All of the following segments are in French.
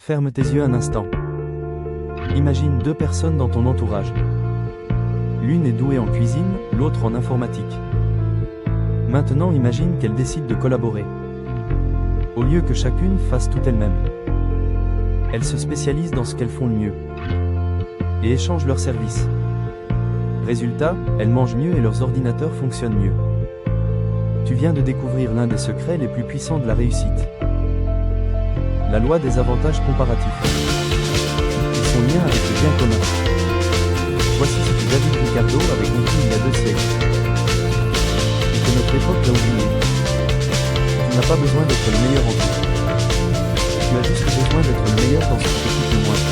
Ferme tes yeux un instant. Imagine deux personnes dans ton entourage. L'une est douée en cuisine, l'autre en informatique. Maintenant imagine qu'elles décident de collaborer. Au lieu que chacune fasse tout elle-même. Elles se spécialisent dans ce qu'elles font le mieux. Et échangent leurs services. Résultat, elles mangent mieux et leurs ordinateurs fonctionnent mieux. Tu viens de découvrir l'un des secrets les plus puissants de la réussite. La loi des avantages comparatifs. Et son lien avec le bien commun. Voici ce que David Ricardo avait compris il y a 2 siècles. Et que notre époque l'a oublié. Tu n'as pas besoin d'être le meilleur en tout. Tu as juste besoin d'être le meilleur dans ce qui te coûte le moins.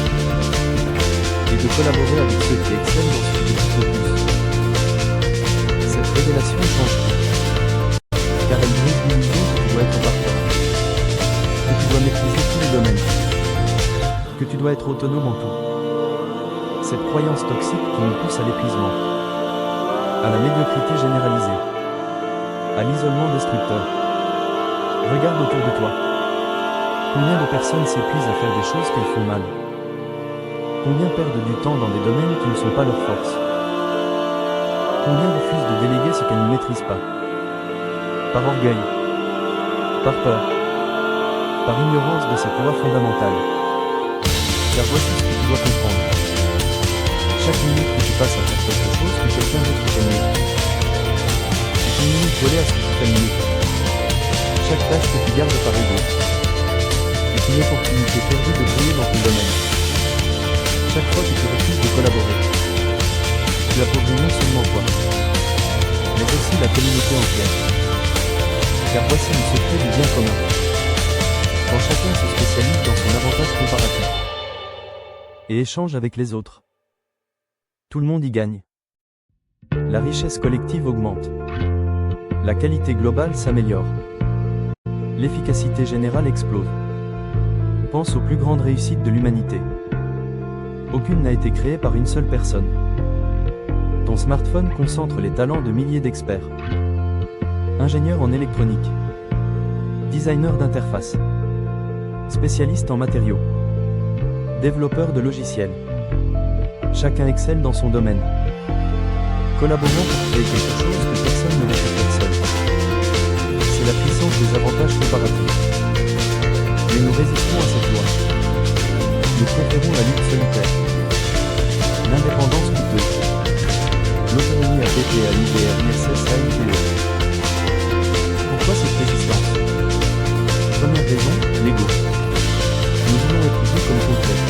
Et de collaborer avec ceux qui excellent dans ce qui te coûte le plus. Cette révélation change tout. Car elle brise l'illusion que tu dois être parfait. Que tu dois maîtriser tous les domaines. Que tu dois être autonome en tout. Cette croyance toxique qui nous pousse à l'épuisement. À la médiocrité généralisée. À l'isolement destructeur. Regarde autour de toi. Combien de personnes s'épuisent à faire des choses qu'elles font mal? Combien perdent du temps dans des domaines qui ne sont pas leur force? Combien refusent de déléguer ce qu'elles ne maîtrisent pas? Par orgueil, par peur, par ignorance de cette loi fondamentale. Car voici ce que tu dois comprendre. Chaque minute que tu passes à faire quelque chose que quelqu'un d'autre fait mieux, est une minute volée à ce que tu fais mieux. Chaque tâche que tu gardes par ego est une opportunité perdue de briller dans ton domaine. Chaque fois que tu refuses de collaborer, tu appauvris non seulement toi, mais aussi la communauté entière. Car voici le secret du bien commun. Quand chacun se spécialise dans son avantage comparatif et échange avec les autres, tout le monde y gagne. La richesse collective augmente. La qualité globale s'améliore. L'efficacité générale explose. Pense aux plus grandes réussites de l'humanité. Aucune n'a été créée par une seule personne. Ton smartphone concentre les talents de milliers d'experts. Ingénieur en électronique. Designer d'interface. Spécialiste en matériaux. Développeur de logiciels. Chacun excelle dans son domaine. Collaborons pour créer quelque chose que personne ne peut faire seul. C'est la puissance des avantages comparatifs. Mais nous résistons à cette loi. Nous préférons la lutte solitaire. L'indépendance coûteuse. L'autonomie APP à l'IDR ISS à NPE. Pourquoi cette résistance? Première raison, l'ego. Nous voulons être vus comme complets.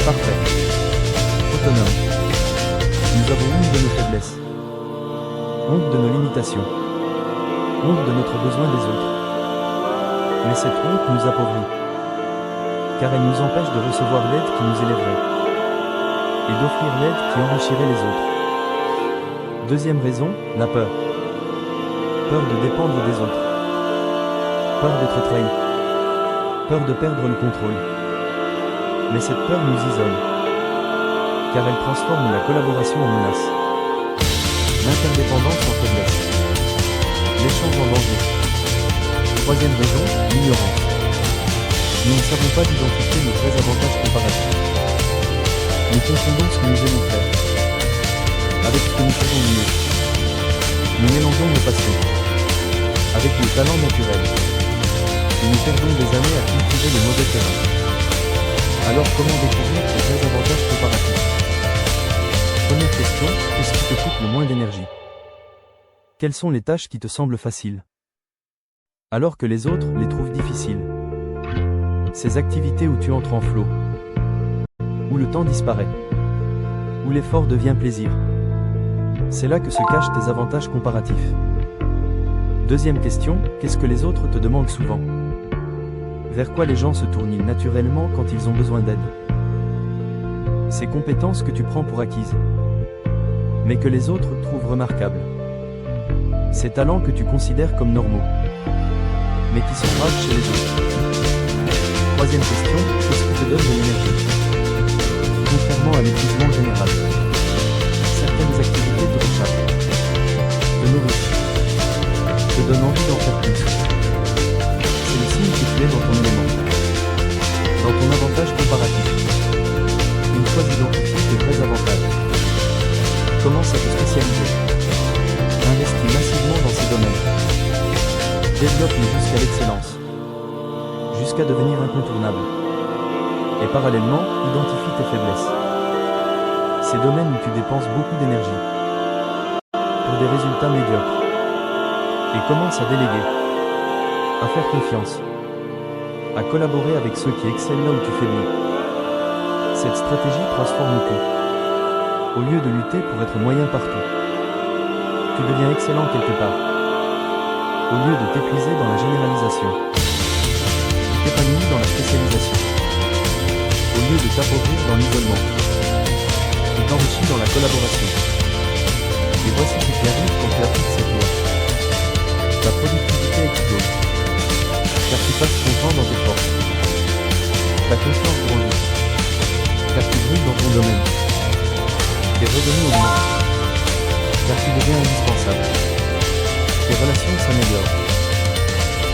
Parfait. Autonome. Nous avons honte de nos faiblesses. Honte de nos limitations. Honte de notre besoin des autres. Mais cette honte nous appauvrit. Car elle nous empêche de recevoir l'aide qui nous élèverait. Et d'offrir l'aide qui enrichirait les autres. Deuxième raison, la peur. Peur de dépendre des autres. Peur d'être trahi. Peur de perdre le contrôle. Mais cette peur nous isole. Car elle transforme la collaboration en menace. L'interdépendance en faiblesse. L'échange en danger. Troisième raison, l'ignorance. Nous ne savons pas d'identifier nos vrais avantages comparatifs. Nous confondons ce que nous aimons faire avec ce que nous faisons le mieux. Nous mélangeons nos passions avec nos talents naturels. Et nous perdons des années à cultiver le mauvais terrain. Alors comment découvrir ces vrais avantages comparatifs? Première question, qu'est-ce qui te coûte le moins d'énergie? Quelles sont les tâches qui te semblent faciles, alors que les autres les trouvent difficiles? Ces activités où tu entres en flot, où le temps disparaît, où l'effort devient plaisir. C'est là que se cachent tes avantages comparatifs. Deuxième question, qu'est-ce que les autres te demandent souvent? Vers quoi les gens se tournent naturellement quand ils ont besoin d'aide? Ces compétences que tu prends pour acquises, mais que les autres trouvent remarquables. Ces talents que tu considères comme normaux, mais qui sont rares chez les autres. Troisième question, qu'est-ce qui te donne de l'énergie? Contrairement à l'épuisement général, certaines activités te réchappent, te nourrissent, te donnent envie d'en faire plus. C'est le signe que tu es dans ton élément, dans ton Commence à te spécialiser. Investis massivement dans ces domaines. Développe-les jusqu'à l'excellence. Jusqu'à devenir incontournable. Et parallèlement, identifie tes faiblesses. Ces domaines où tu dépenses beaucoup d'énergie. Pour des résultats médiocres. Et commence à déléguer. À faire confiance. À collaborer avec ceux qui excellent là où tu faiblis. Cette stratégie transforme tout. Au lieu de lutter pour être moyen partout, tu deviens excellent quelque part. Au lieu de t'épuiser dans la généralisation, tu t'épanouis dans la spécialisation. Au lieu de t'appauvrir dans l'isolement, tu t'enrichis dans la collaboration. Et voici ce qui arrive quand tu appliques cette loi. Ta productivité explose, car tu passes ton temps dans tes forces. Ta confiance grandit, car tu brilles dans ton domaine. Tes revenus augmentent, car tu deviens indispensable. Tes relations s'améliorent,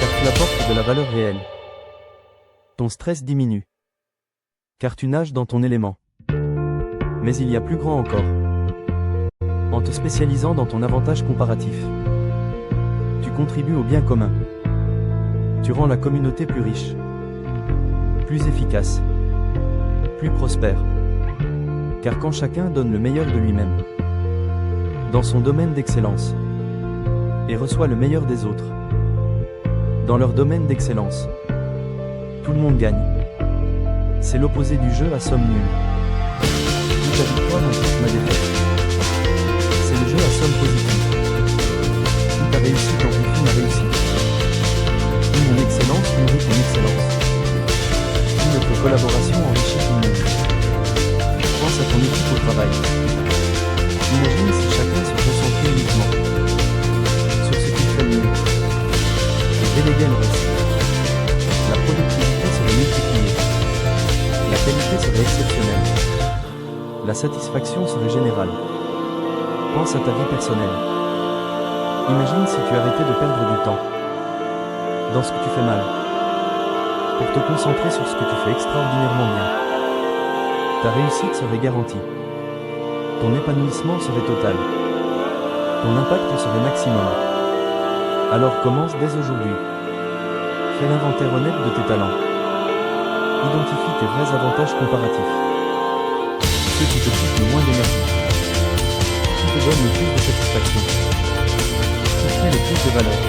car tu apportes de la valeur réelle. Ton stress diminue, car tu nages dans ton élément. Mais il y a plus grand encore. En te spécialisant dans ton avantage comparatif, tu contribues au bien commun. Tu rends la communauté plus riche, plus efficace, plus prospère. Car quand chacun donne le meilleur de lui-même, dans son domaine d'excellence, et reçoit le meilleur des autres, dans leur domaine d'excellence, tout le monde gagne. C'est l'opposé du jeu à somme nulle. Où ta victoire implique ma défaite. C'est le jeu à somme positive. Où ta réussite amplifie ma réussite. Où mon excellence nourrit ton excellence. Où notre collaboration enrichit tout le monde. Pense à ton équipe au travail. Imagine si chacun se concentrait uniquement sur ce qu'il fait mieux et déléguait le reste. La productivité serait multipliée. La qualité serait exceptionnelle. La satisfaction serait générale. Pense à ta vie personnelle. Imagine si tu arrêtais de perdre du temps dans ce que tu fais mal pour te concentrer sur ce que tu fais extraordinairement bien. Ta réussite serait garantie. Ton épanouissement serait total. Ton impact serait maximum. Alors commence dès aujourd'hui. Fais l'inventaire honnête de tes talents. Identifie tes vrais avantages comparatifs. Ceux qui te coûtent le moins d'énergie. Qui te donnent le plus de satisfaction. Qui crée le plus de valeur.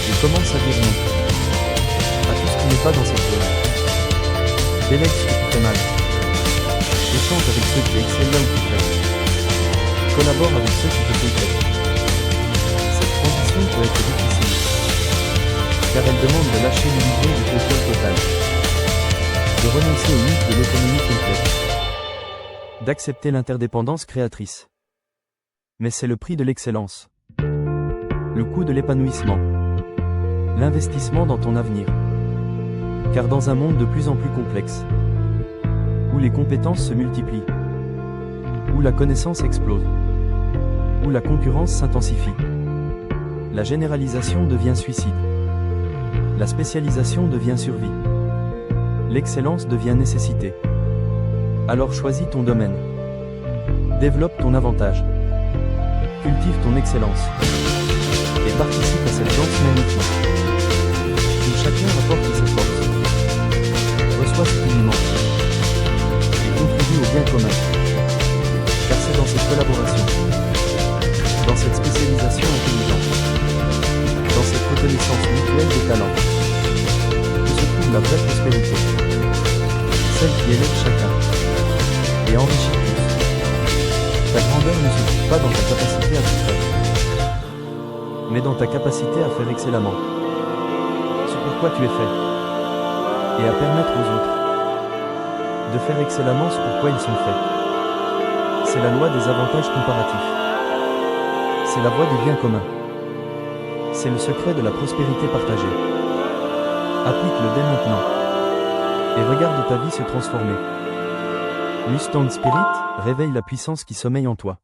Et commence à dire non à tout ce qui n'est pas dans cette zone. Délègue ce que tu fais mal. Échange avec ceux qui excellent là où tu fais. Collabore avec ceux qui te complètent. Cette transition peut être difficile, car elle demande de lâcher l'illusion du contrôle total, de renoncer au mythe de l'autonomie complète, d'accepter l'interdépendance créatrice. Mais c'est le prix de l'excellence, le coût de l'épanouissement, l'investissement dans ton avenir. Car dans un monde de plus en plus complexe, où les compétences se multiplient, où la connaissance explose, où la concurrence s'intensifie, la généralisation devient suicide, la spécialisation devient survie, l'excellence devient nécessité. Alors choisis ton domaine, développe ton avantage, cultive ton excellence, et participe à cette danse magnifique, où chacun apporte ses forces, reçoit ce qui lui manque, contribue au bien commun. Car c'est dans cette collaboration, dans cette spécialisation intelligente, dans cette reconnaissance mutuelle des talents, que se trouve la vraie prospérité. Celle qui élève chacun et enrichit tous. Ta grandeur ne se trouve pas dans ta capacité à tout faire, mais dans ta capacité à faire excellemment ce pourquoi tu es fait, et à permettre aux autres de faire excellemment ce pourquoi ils sont faits. C'est la loi des avantages comparatifs. C'est la voie du bien commun. C'est le secret de la prospérité partagée. Applique-le dès maintenant. Et regarde ta vie se transformer. Mustang Spirit, réveille la puissance qui sommeille en toi.